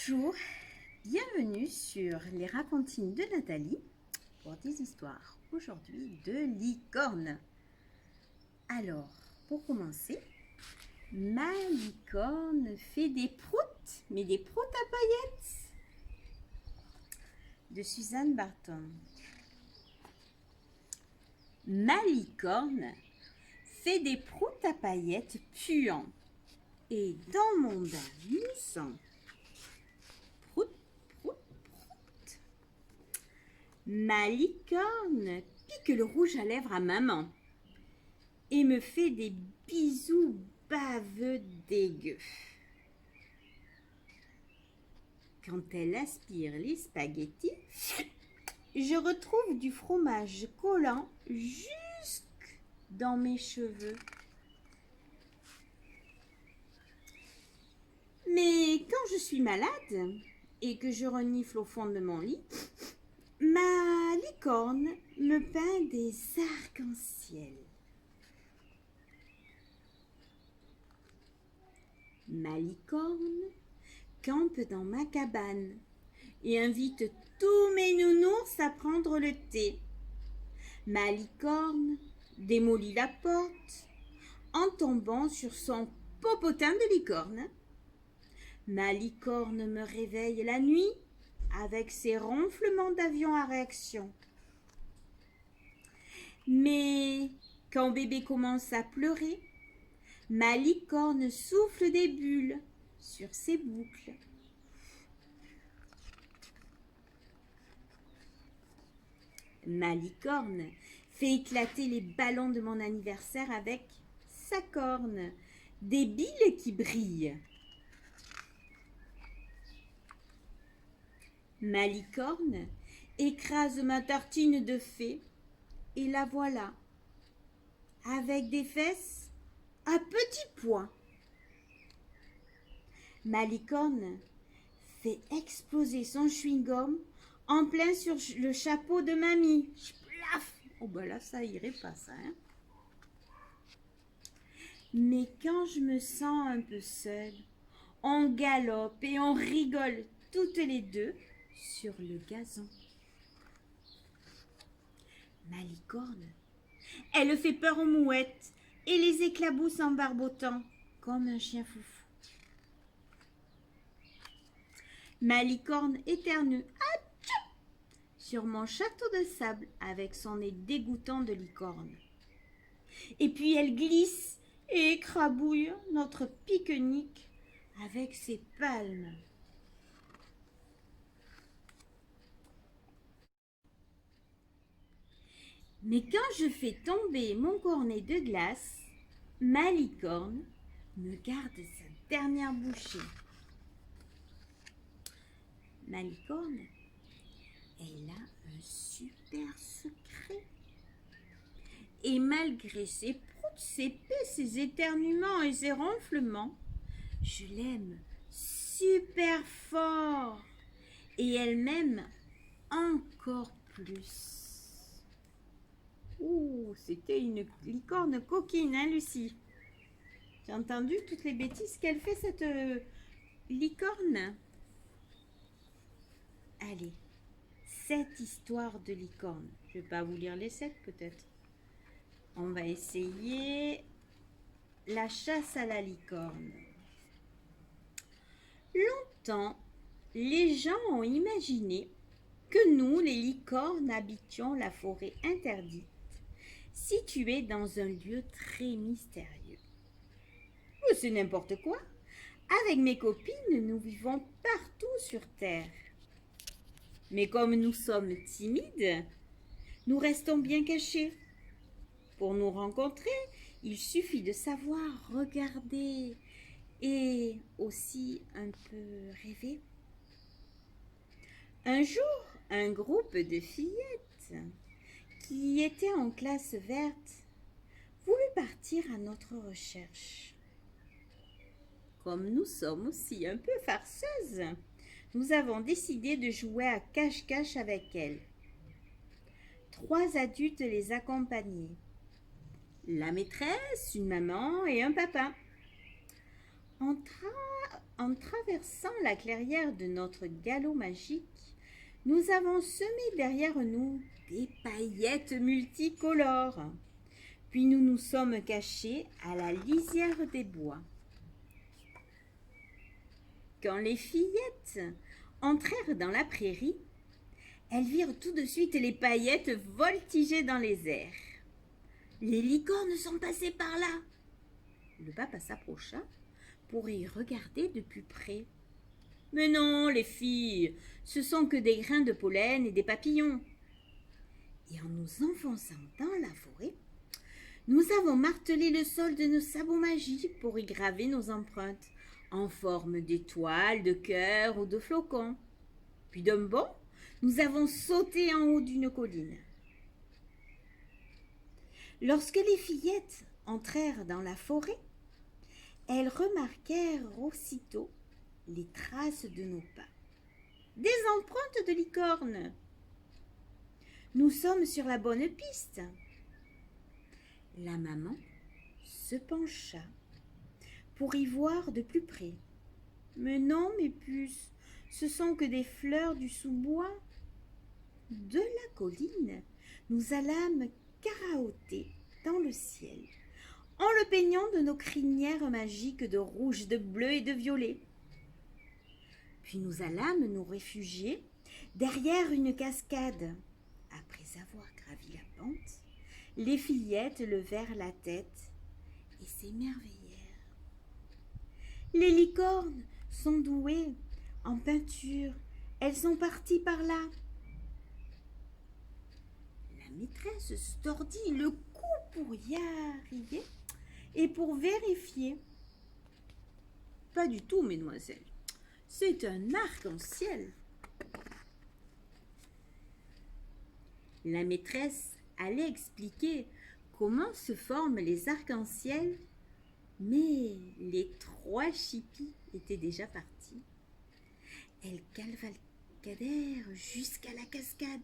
Bonjour, bienvenue sur les racontines de Nathalie pour des histoires aujourd'hui de licorne. Alors, pour commencer, ma licorne fait des proutes, mais des proutes à paillettes de Suzanne Barton. Ma licorne fait des proutes à paillettes puants et dans mon bain moussant. Ma licorne pique le rouge à lèvres à maman et me fait des bisous baveux dégueux. Quand elle aspire les spaghettis, je retrouve du fromage collant jusque dans mes cheveux. Mais quand je suis malade et que je renifle au fond de mon lit, ma licorne me peint des arcs-en-ciel. Ma licorne campe dans ma cabane et invite tous mes nounours à prendre le thé. Ma licorne démolit la porte en tombant sur son popotin de licorne. Ma licorne me réveille la nuit avec ses ronflements d'avion à réaction. Mais quand bébé commence à pleurer, ma licorne souffle des bulles sur ses boucles. Ma licorne fait éclater les ballons de mon anniversaire avec sa corne, des billes qui brillent. Ma licorne écrase ma tartine de fée et la voilà, avec des fesses à petits pois. Ma licorne fait exploser son chewing-gum en plein sur le chapeau de mamie. Plaf! Oh ben là, ça irait pas ça, hein? Mais quand je me sens un peu seule, on galope et on rigole toutes les deux sur le gazon. Ma licorne, elle fait peur aux mouettes et les éclabousse en barbotant comme un chien foufou. Ma licorne éternue sur mon château de sable avec son nez dégoûtant de licorne. Et puis elle glisse et écrabouille notre pique-nique avec ses palmes. Mais quand je fais tomber mon cornet de glace, ma licorne me garde sa dernière bouchée. Ma licorne, elle a un super secret. Et malgré ses proutes, ses pets, ses éternuements et ses ronflements, je l'aime super fort. Et elle m'aime encore plus. Ouh, c'était une licorne coquine, hein, Lucie? J'ai entendu toutes les bêtises qu'elle fait, cette licorne. Allez, 7 histoires de licorne. Je ne vais pas vous lire les 7 peut-être. On va essayer la chasse à la licorne. Longtemps, les gens ont imaginé que nous, les licornes, habitions la forêt interdite, située dans un lieu très mystérieux. C'est n'importe quoi. Avec mes copines, nous vivons partout sur Terre. Mais comme nous sommes timides, nous restons bien cachés. Pour nous rencontrer, il suffit de savoir regarder et aussi un peu rêver. Un jour, un groupe de fillettes qui étaient en classe verte voulut partir à notre recherche. Comme nous sommes aussi un peu farceuses, nous avons décidé de jouer à cache-cache avec elles. 3 adultes les accompagnaient. La maîtresse, une maman et un papa. En traversant la clairière de notre galop magique, nous avons semé derrière nous des paillettes multicolores. Puis nous nous sommes cachés à la lisière des bois. Quand les fillettes entrèrent dans la prairie, elles virent tout de suite les paillettes voltiger dans les airs. Les licornes sont passées par là. Le papa s'approcha pour y regarder de plus près. Mais non, les filles, ce sont que des grains de pollen et des papillons. Et en nous enfonçant dans la forêt, nous avons martelé le sol de nos sabots magiques pour y graver nos empreintes en forme d'étoiles, de cœurs ou de flocons. Puis d'un bond, nous avons sauté en haut d'une colline. Lorsque les fillettes entrèrent dans la forêt, elles remarquèrent aussitôt les traces de nos pas. Des empreintes de licorne. Nous sommes sur la bonne piste. La maman se pencha pour y voir de plus près. Mais non, mes puces, ce sont que des fleurs du sous-bois. De la colline, nous allâmes karaoter dans le ciel, en le peignant de nos crinières magiques de rouge, de bleu et de violet. Puis nous allâmes nous réfugier derrière une cascade. Après avoir gravi la pente, les fillettes levèrent la tête et s'émerveillèrent. Les licornes sont douées en peinture. Elles sont parties par là. La maîtresse se tordit le cou pour y arriver et pour vérifier. Pas du tout, mesdemoiselles. C'est un arc-en-ciel. La maîtresse allait expliquer comment se forment les arcs-en-ciel, mais les 3 chippies étaient déjà partis. Elles cavalcadèrent jusqu'à la cascade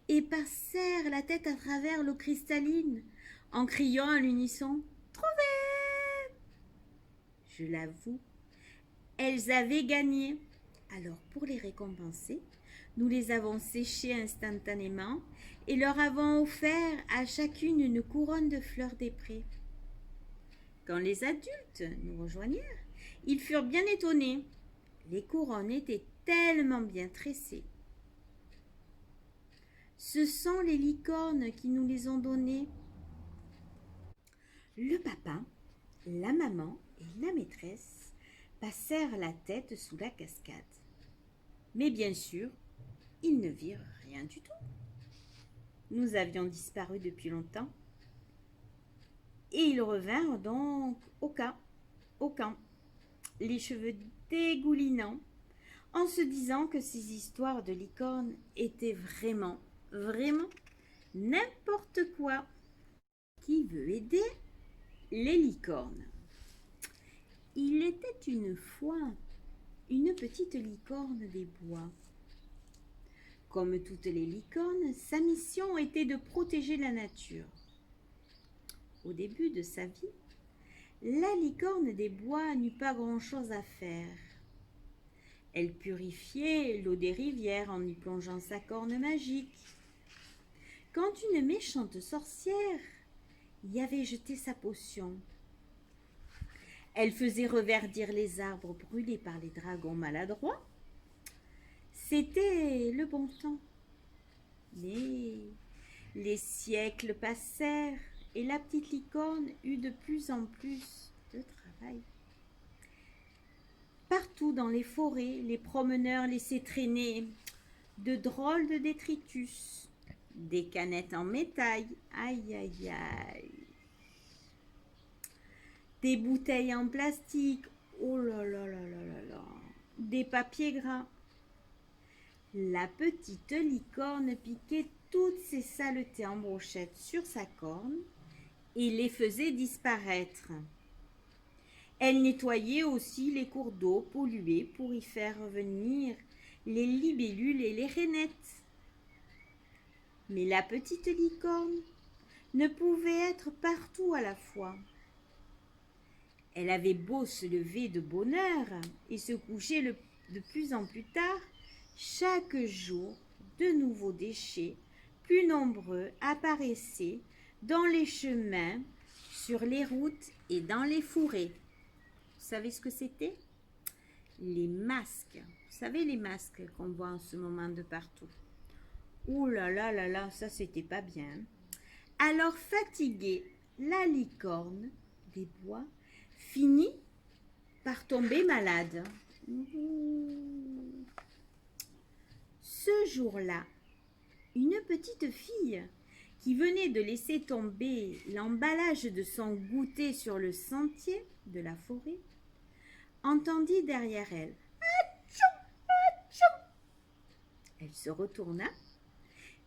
et passèrent la tête à travers l'eau cristalline en criant à l'unisson « Trouvé !» Je l'avoue, elles avaient gagné. Alors pour les récompenser, nous les avons séchées instantanément et leur avons offert à chacune une couronne de fleurs des prés. Quand les adultes nous rejoignirent, ils furent bien étonnés. Les couronnes étaient tellement bien tressées. Ce sont les licornes qui nous les ont données. Le papa, la maman et la maîtresse passèrent la tête sous la cascade. Mais bien sûr, ils ne virent rien du tout. Nous avions disparu depuis longtemps. Et ils revinrent donc au camp, les cheveux dégoulinants, en se disant que ces histoires de licornes étaient vraiment n'importe quoi. Qui veut aider les licornes? Il était une fois une petite licorne des bois. Comme toutes les licornes, sa mission était de protéger la nature. Au début de sa vie, la licorne des bois n'eut pas grand-chose à faire. Elle purifiait l'eau des rivières en y plongeant sa corne magique. Quand une méchante sorcière y avait jeté sa potion, elle faisait reverdir les arbres brûlés par les dragons maladroits. C'était le bon temps. Mais les siècles passèrent et la petite licorne eut de plus en plus de travail. Partout dans les forêts, les promeneurs laissaient traîner de drôles de détritus, des canettes en métal, aïe aïe aïe, des bouteilles en plastique, oh là là là là là là, des papiers gras. La petite licorne piquait toutes ces saletés en brochettes sur sa corne et les faisait disparaître. Elle nettoyait aussi les cours d'eau pollués pour y faire revenir les libellules et les rainettes. Mais la petite licorne ne pouvait être partout à la fois. Elle avait beau se lever de bonne heure et se coucher de plus en plus tard, chaque jour, de nouveaux déchets, plus nombreux, apparaissaient dans les chemins, sur les routes et dans les forêts. Vous savez ce que c'était? Les masques. Vous savez les masques qu'on voit en ce moment de partout. Ouh là là là là, ça c'était pas bien. Alors fatiguée, la licorne des bois finit par tomber malade. Ce jour-là, une petite fille qui venait de laisser tomber l'emballage de son goûter sur le sentier de la forêt entendit derrière elle « Atchou, atchou !» Elle se retourna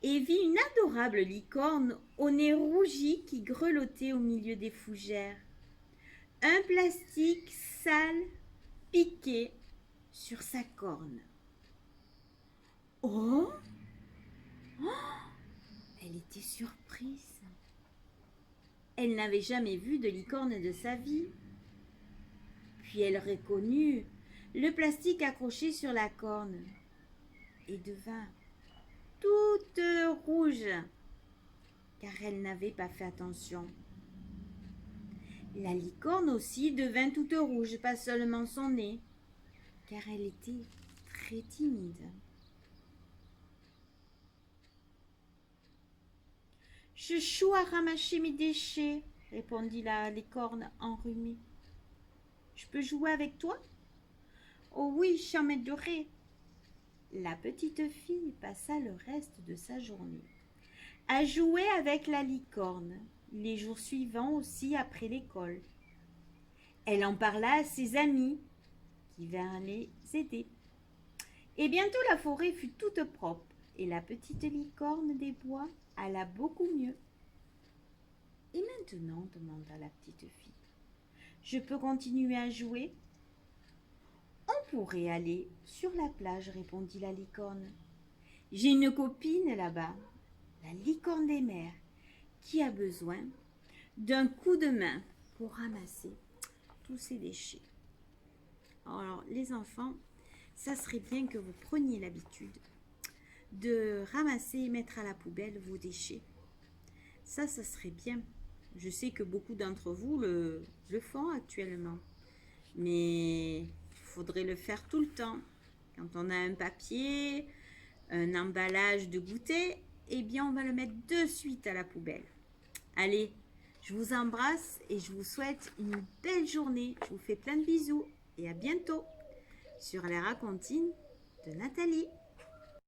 et vit une adorable licorne au nez rougi qui grelottait au milieu des fougères. Un plastique sale piqué sur sa corne. Oh! Elle était surprise. Elle n'avait jamais vu de licorne de sa vie. Puis elle reconnut le plastique accroché sur la corne et devint toute rouge, car elle n'avait pas fait attention. La licorne aussi devint toute rouge, pas seulement son nez, car elle était très timide. « Je choue à ramasser mes déchets, » répondit la licorne enrhumée. « Je peux jouer avec toi ?»« Oh oui, j'en m'aiderai. » La petite fille passa le reste de sa journée à jouer avec la licorne, les jours suivants aussi après l'école. Elle en parla à ses amis qui vinrent les aider. Et bientôt la forêt fut toute propre et la petite licorne des bois alla beaucoup mieux. « Et maintenant, demanda la petite fille, je peux continuer à jouer ? » On pourrait aller sur la plage, répondit la licorne. J'ai une copine là-bas, la licorne des mers, qui a besoin d'un coup de main pour ramasser tous ces déchets. Alors, les enfants, ça serait bien que vous preniez l'habitude de ramasser et mettre à la poubelle vos déchets. Ça serait bien. Je sais que beaucoup d'entre vous le font actuellement, mais il faudrait le faire tout le temps. Quand on a un papier, un emballage de goûter, eh bien on va le mettre de suite à la poubelle. Allez, je vous embrasse et je vous souhaite une belle journée. Je vous fais plein de bisous et à bientôt sur les racontines de Nathalie.